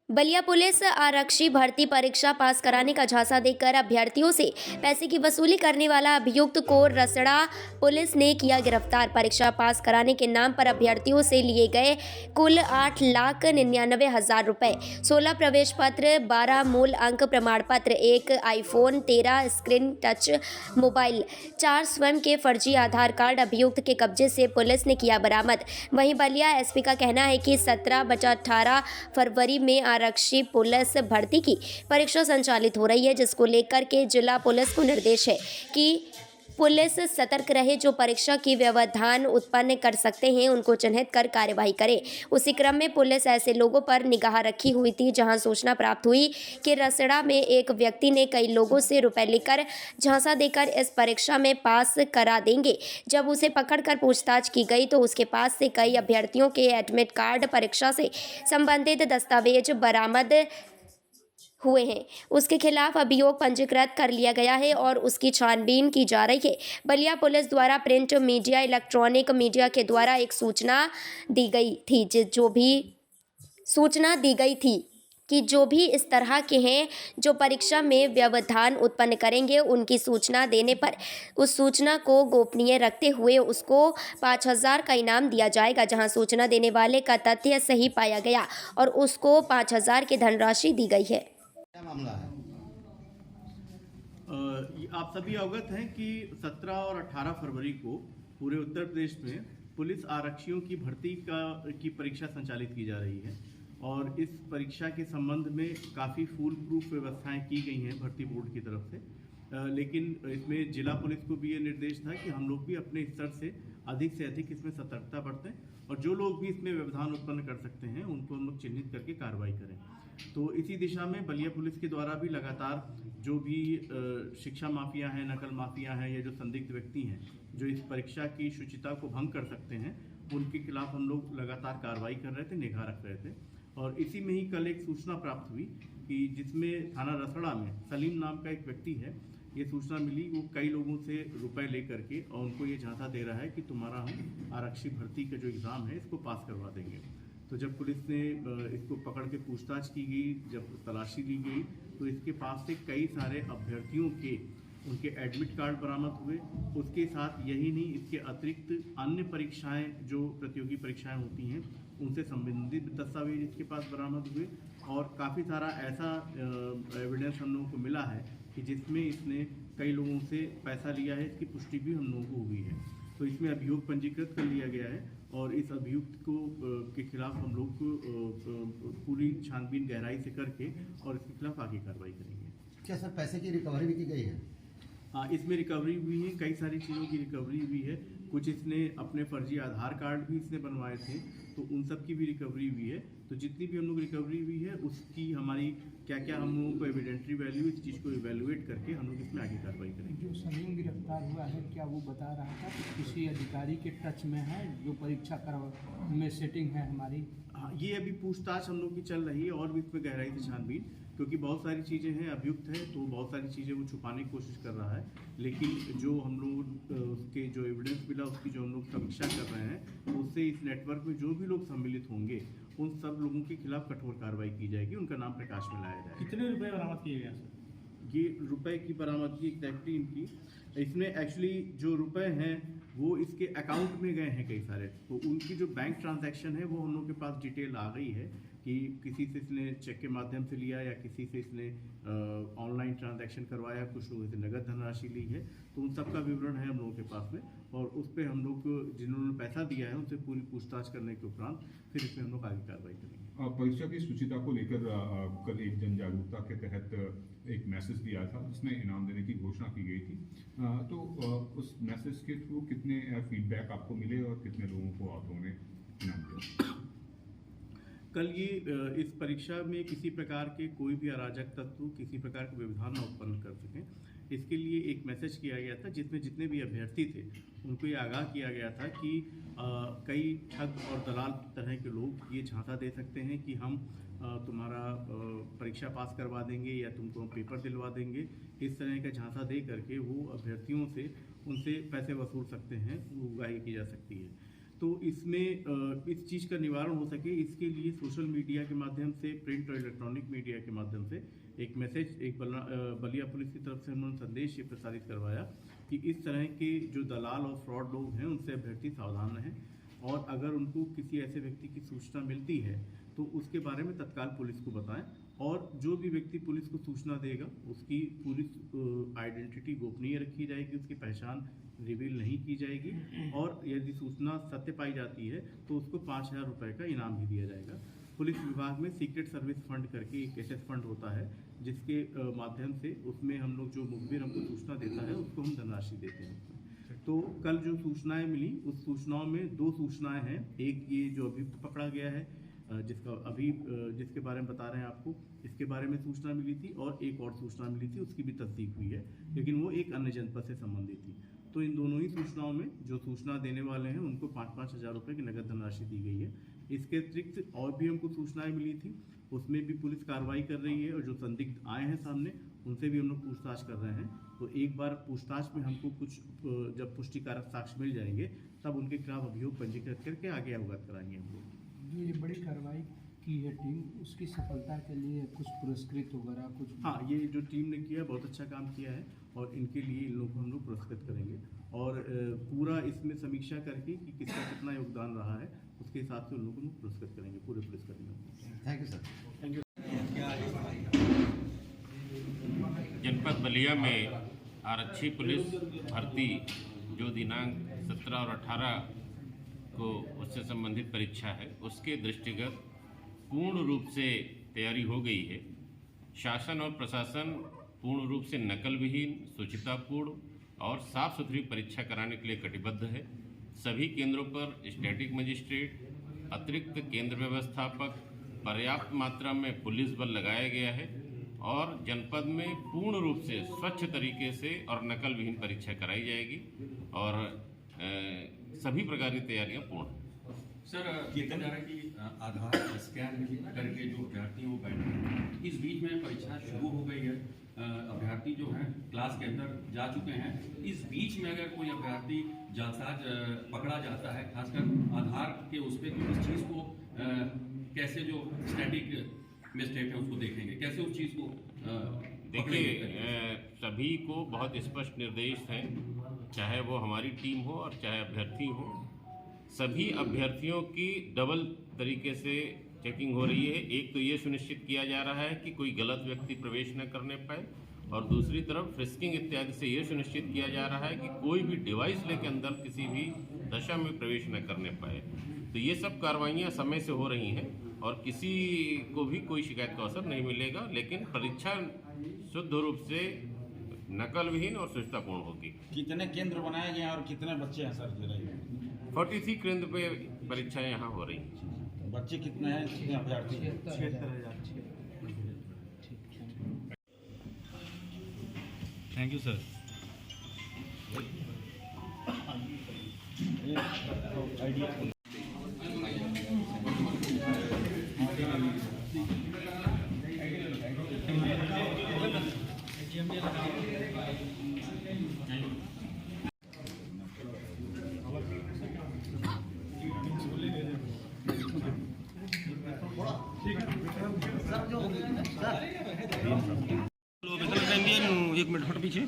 Ballia police आरक्षी भर्ती परीक्षा पास कराने का झांसा देकर अभ्यर्थियों से पैसे की वसूली करने वाला अभियुक्त को रसड़ा पुलिस ने किया गिरफ्तार। परीक्षा पास कराने के नाम पर अभ्यर्थियों से लिए गए कुल 8,99,000 रुपए, 16 प्रवेश पत्र, 12 मूल अंक प्रमाण पत्र, एक आईफोन 13 स्क्रीन टच मोबाइल, 4 स्वयं के फर्जी आधार कार्ड अभियुक्त के कब्जे से पुलिस ने किया बरामद। वहीं बलिया एसपी का कहना है कि 17-18 फरवरी में आरक्षी पुलिस भर्ती की परीक्षा संचालित हो रही है, जिसको लेकर के जिला पुलिस को निर्देश है कि पुलिस सतर्क रहे। जो परीक्षा की व्यवधान उत्पन्न कर सकते हैं उनको चिन्हित कर कार्यवाही करे। उसी क्रम में पुलिस ऐसे लोगों पर निगाह रखी हुई थी जहां सूचना प्राप्त हुई कि रसड़ा में एक व्यक्ति ने कई लोगों से रुपए लेकर झांसा देकर इस परीक्षा में पास करा देंगे। जब उसे पकड़कर पूछताछ की गई तो उसके पास से कई अभ्यर्थियों के एडमिट कार्ड, परीक्षा से संबंधित दस्तावेज बरामद हुए हैं। उसके खिलाफ अभियोग पंजीकृत कर लिया गया है और उसकी छानबीन की जा रही है। बलिया पुलिस द्वारा प्रिंट मीडिया, इलेक्ट्रॉनिक मीडिया के द्वारा एक सूचना दी गई थी कि जो भी इस तरह के हैं जो परीक्षा में व्यवधान उत्पन्न करेंगे, उनकी सूचना देने पर उस सूचना को गोपनीय रखते हुए उसको 5,000 का इनाम दिया जाएगा। जहां सूचना देने वाले का तथ्य सही पाया गया और उसको 5,000 की धनराशि दी गई है। क्या मामला है? आप सभी अवगत हैं कि 17 और 18 फरवरी को पूरे उत्तर प्रदेश में पुलिस आरक्षियों की भर्ती की परीक्षा संचालित की जा रही है और इस परीक्षा के संबंध में काफ़ी फूल प्रूफ व्यवस्थाएं की गई हैं भर्ती बोर्ड की तरफ से। लेकिन इसमें जिला पुलिस को भी ये निर्देश था कि हम लोग भी अपने स्तर से अधिक इसमें सतर्कता बरतें और जो लोग भी इसमें व्यवधान उत्पन्न कर सकते हैं उनको हम लोग चिन्हित करके कार्रवाई करें। तो इसी दिशा में बलिया पुलिस के द्वारा भी लगातार जो भी शिक्षा माफिया हैं, नकल माफिया हैं या जो संदिग्ध व्यक्ति हैं जो इस परीक्षा की शुचिता को भंग कर सकते हैं, उनके खिलाफ हम लोग लगातार कार्रवाई कर रहे थे, निगाह रख रहे थे। और इसी में ही कल एक सूचना प्राप्त हुई कि जिसमें थाना रसड़ा में सलीम नाम का एक व्यक्ति है, ये सूचना मिली वो कई लोगों से रुपए ले करके और उनको ये झांसा दे रहा है कि तुम्हारा हम आरक्षी भर्ती का जो एग्ज़ाम है इसको पास करवा देंगे। तो जब पुलिस ने इसको पकड़ के पूछताछ की गई, जब तलाशी ली गई तो इसके पास से कई सारे अभ्यर्थियों के उनके एडमिट कार्ड बरामद हुए। उसके साथ यही नहीं, इसके अतिरिक्त अन्य परीक्षाएं जो प्रतियोगी परीक्षाएं होती हैं उनसे संबंधित दस्तावेज इसके पास बरामद हुए और काफ़ी सारा ऐसा एविडेंस हम लोगों को मिला है कि जिसमें इसने कई लोगों से पैसा लिया है, इसकी पुष्टि भी हम लोगों को हुई है। तो इसमें अभियोग पंजीकृत कर लिया गया है और इस अभियुक्त को के खिलाफ हम लोग पूरी छानबीन गहराई से करके और इसके खिलाफ आगे कार्रवाई करेंगे। क्या सर पैसे की रिकवरी भी की गई है? हाँ, इसमें रिकवरी हुई है, कई सारी चीज़ों की रिकवरी हुई है। कुछ इसने अपने फर्जी आधार कार्ड भी इसने बनवाए थे तो उन सब की भी रिकवरी हुई है। तो जितनी भी हम लोग रिकवरी हुई है उसकी हमारी क्या क्या हम लोगों को एविडेंट्री वैल्यू, इस चीज़ को इवेलुएट करके हम लोग इसमें आगे कार्रवाई करेंगे। जो सलीम गिरफ्तार हुआ है, क्या वो बता रहा था कि किसी अधिकारी के टच में है जो परीक्षा करवा में सेटिंग है हमारी? हाँ, ये अभी पूछताछ हम लोग की चल रही है और भी इसमें गहराई से छानबीन, क्योंकि बहुत सारी चीज़ें हैं, अभियुक्त है तो बहुत सारी चीज़ें वो छुपाने की कोशिश कर रहा है। लेकिन जो हम लोग उसके जो एविडेंस मिला उसकी जो हम लोग समीक्षा कर रहे हैं उससे इस नेटवर्क में जो भी लोग सम्मिलित होंगे उन सब लोगों के खिलाफ कठोर कार्रवाई की जाएगी, उनका नाम प्रकाश में लाया जाएगा। कितने रुपए बरामद किए गए सर? ये रुपए की बरामदगी एग्जैक्टली इनकी, इसमें एक्चुअली जो रुपए हैं वो इसके अकाउंट में गए हैं कई सारे, तो उनकी जो बैंक ट्रांजैक्शन है वो हम लोग के पास डिटेल आ गई है कि किसी से इसने चेक के माध्यम से लिया या किसी से इसने ऑनलाइन ट्रांजैक्शन करवाया, कुछ लोगों से नगद धनराशि ली है। तो उन सब का विवरण है हम लोगों के पास में और उस पर हम लोग जिन्होंने पैसा दिया है उनसे पूरी पूछताछ करने के उपरांत फिर इसमें हम लोग आगे कार्रवाई करेंगे। परीक्षा की शुचिता को लेकर कल एक जन जागरूकता के तहत एक मैसेज दिया था जिसमें इनाम देने की घोषणा की गई थी। तो उस मैसेज के थ्रू कितने फीडबैक आपको मिले और कितने लोगों को आप लोगों ने इनाम दिया? कल ये इस परीक्षा में किसी प्रकार के कोई भी अराजक तत्व किसी प्रकार के व्यवधान न उत्पन्न कर सकें, इसके लिए एक मैसेज किया गया था जिसमें जितने भी अभ्यर्थी थे उनको ये आगाह किया गया था कि कई ठग और दलाल तरह के लोग ये झांसा दे सकते हैं कि हम तुम्हारा परीक्षा पास करवा देंगे या तुमको हम पेपर दिलवा देंगे। इस तरह का झांसा दे करके वो अभ्यर्थियों से उनसे पैसे वसूल सकते हैं, वो उगाही की जा सकती है। तो इसमें इस चीज़ का निवारण हो सके इसके लिए सोशल मीडिया के माध्यम से, प्रिंट और इलेक्ट्रॉनिक मीडिया के माध्यम से एक मैसेज, एक बलिया पुलिस की तरफ से उन्होंने संदेश ये प्रसारित करवाया कि इस तरह के जो दलाल और फ्रॉड लोग हैं उनसे अभ्यर्थी सावधान रहें, और अगर उनको किसी ऐसे व्यक्ति की सूचना मिलती है तो उसके बारे में तत्काल पुलिस को बताएं, और जो भी व्यक्ति पुलिस को सूचना देगा उसकी पूरी आइडेंटिटी गोपनीय रखी जाएगी, उसकी पहचान रिवील नहीं की जाएगी, और यदि सूचना सत्य पाई जाती है तो उसको 5,000 रुपये का इनाम भी दिया जाएगा। पुलिस विभाग में सीक्रेट सर्विस फंड करके एक एसएस फंड होता है, जिसके माध्यम से उसमें हम लोग जो मुखबिर हमको सूचना देता है उसको हम धनराशि देते हैं। तो कल जो सूचनाएं मिली उस सूचनाओं में 2 सूचनाएं हैं। एक ये जो अभियुक्त पकड़ा गया है जिसके बारे में बता रहे हैं आपको, इसके बारे में सूचना मिली थी, और एक और सूचना मिली थी उसकी भी तस्दीक हुई है, लेकिन वो एक अन्य जनपद से संबंधित थी। तो इन दोनों ही सूचनाओं में जो सूचना देने वाले हैं उनको 5-5 हज़ार रुपये की नगद धनराशि दी गई है। इसके अतिरिक्त और भी हमको सूचनाएं मिली थी, उसमें भी पुलिस कार्रवाई कर रही है, और जो संदिग्ध आए हैं सामने उनसे भी हम लोग पूछताछ कर रहे हैं। तो एक बार पूछताछ में हमको कुछ जब पुष्टिकारक साक्ष्य मिल जाएंगे तब उनके खिलाफ अभियोग पंजीकृत करके आगे अवगत कराएंगे हम लोग। जो ये बड़ी कार्रवाई की है टीम, उसकी सफलता के लिए कुछ पुरस्कृत वगैरह कुछ? हाँ, ये जो टीम ने किया है बहुत अच्छा काम किया है, और इनके लिए इन लोग को हम लोग पुरस्कृत करेंगे, और पूरा इसमें समीक्षा करके कि किसका कितना योगदान रहा है उसके हिसाब से उन लोगों को पुरस्कृत करेंगे, पूरे पुलिसकर्मियों को। Thank you sir. Thank you. जनपद बलिया में आरक्षी पुलिस भर्ती जो दिनांक 17 और 18 को उससे संबंधित परीक्षा है, उसके दृष्टिगत पूर्ण रूप से तैयारी हो गई है। शासन और प्रशासन पूर्ण रूप से नकल विहीन, शुचितापूर्ण और साफ सुथरी परीक्षा कराने के लिए कटिबद्ध है। सभी केंद्रों पर स्टैटिक मजिस्ट्रेट, अतिरिक्त केंद्र व्यवस्थापक, पर्याप्त मात्रा में पुलिस बल लगाया गया है, और जनपद में पूर्ण रूप से स्वच्छ तरीके से और नकल विहीन परीक्षा कराई जाएगी, और सभी प्रकार की तैयारियां पूर्ण हैं। सर, ये कह रहा है कि आधार स्कैन करके जो अभ्यर्थी वो बैठे, इस बीच में परीक्षा शुरू हो गई है, अभ्यर्थी जो हैं क्लास के अंदर जा चुके हैं। इस बीच में अगर कोई अभ्यर्थी जालसाज पकड़ा जाता है, खासकर आधार के उस पर, तो इस चीज़ को कैसे जो स्टैटिक मजिस्ट्रेट है उसको देखेंगे, कैसे उस चीज़ को देखिए, सभी को बहुत स्पष्ट निर्देश हैं, चाहे वो हमारी टीम हो और चाहे अभ्यर्थी हो, सभी अभ्यर्थियों की डबल तरीके से चेकिंग हो रही है। एक तो ये सुनिश्चित किया जा रहा है कि कोई गलत व्यक्ति प्रवेश न करने पाए, और दूसरी तरफ फ्रिस्किंग इत्यादि से ये सुनिश्चित किया जा रहा है कि कोई भी डिवाइस लेके अंदर किसी भी दशा में प्रवेश न करने पाए। तो ये सब कार्रवाइयाँ समय से हो रही हैं, और किसी को भी कोई शिकायत का अवसर नहीं मिलेगा, लेकिन परीक्षा शुद्ध रूप से नकल विहीन और शुचितापूर्ण होगी। कितने केंद्र बनाए गए हैं और कितने बच्चे हैं सर दे रहे हैं? 43 केंद्र पे परीक्षाएं यहाँ हो रही हैं। बच्चे कितने हैं, कितने अभ्यर्थी? 76,000। Thank you sir. एक मिनट हट पीछे।